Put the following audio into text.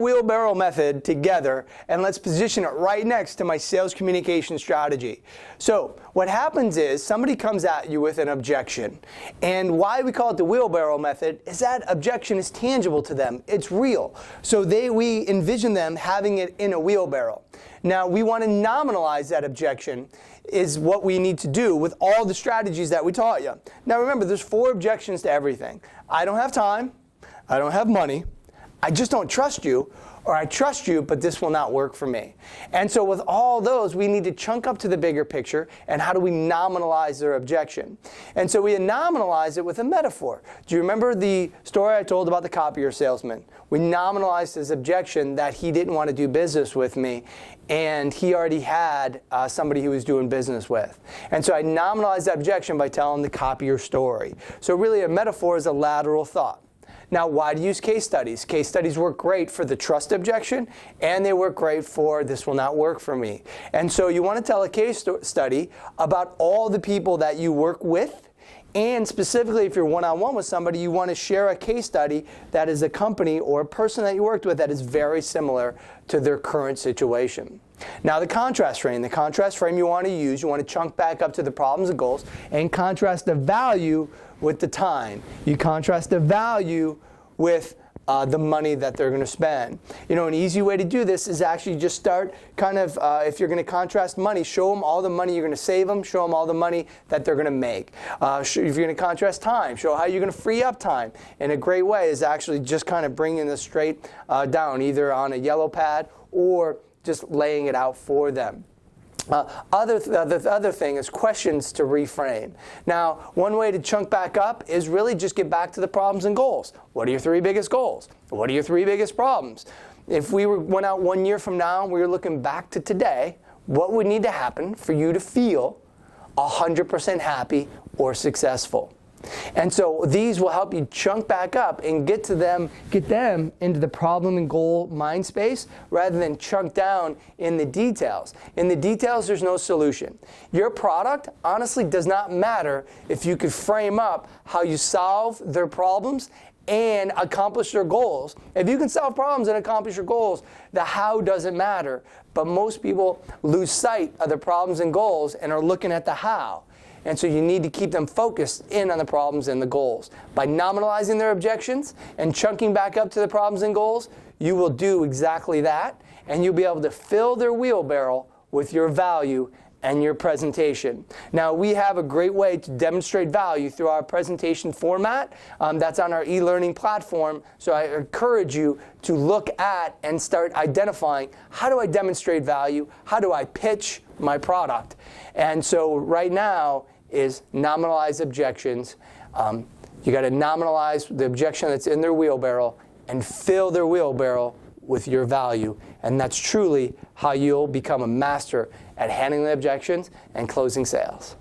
Wheelbarrow method together, and let's position it right next to my sales communication strategy. So what happens is somebody comes at you with an objection, and why we call it the wheelbarrow method is that objection is tangible to them. It's real. So we envision them having it in a wheelbarrow. Now we want to nominalize that objection is what we need to do with all the strategies that we taught you. Now remember, there's 4 objections to everything. I don't have time, I don't have money, I just don't trust you, or I trust you, but this will not work for me. And so with all those, we need to chunk up to the bigger picture, and how do we nominalize their objection? And so we nominalize it with a metaphor. Do you remember the story I told about the copier salesman? We nominalized his objection that he didn't want to do business with me, and he already had somebody he was doing business with. And so I nominalized that objection by telling the copier story. So really a metaphor is a lateral thought. Now, why do you use case studies? Case studies work great for the trust objection, and they work great for this will not work for me. And so you want to tell a case study about all the people that you work with, and specifically if you're one-on-one with somebody, you want to share a case study that is a company or a person that you worked with that is very similar to their current situation. Now the contrast frame you want to use, you want to chunk back up to the problems and goals and contrast the value with the time. You contrast the value with the money that they're going to spend. You know, an easy way to do this is actually just start kind of, if you're going to contrast money, show them all the money you're going to save them, show them all the money that they're going to make. If you're going to contrast time, show how you're going to free up time. And a great way is actually just kind of bringing this straight down, either on a yellow pad or just laying it out for them. The other thing is questions to reframe. Now, one way to chunk back up is really just get back to the problems and goals. What are your 3 biggest goals? What are your 3 biggest problems? If we went out 1 year from now and we were looking back to today, what would need to happen for you to feel 100% happy or successful? And so these will help you chunk back up and get them into the problem and goal mind space rather than chunk down in the details. In the details, there's no solution. Your product honestly does not matter if you could frame up how you solve their problems and accomplish their goals. If you can solve problems and accomplish your goals, the how doesn't matter. But most people lose sight of the problems and goals and are looking at the how. And so you need to keep them focused in on the problems and the goals. By nominalizing their objections and chunking back up to the problems and goals, you will do exactly that, and you'll be able to fill their wheelbarrow with your value and your presentation. Now, we have a great way to demonstrate value through our presentation format. That's on our e-learning platform. So I encourage you to look at and start identifying, how do I demonstrate value? How do I pitch my product? And so right now is nominalize objections. You got to nominalize the objection that's in their wheelbarrow and fill their wheelbarrow with your value. And that's truly how you'll become a master at handling the objections and closing sales.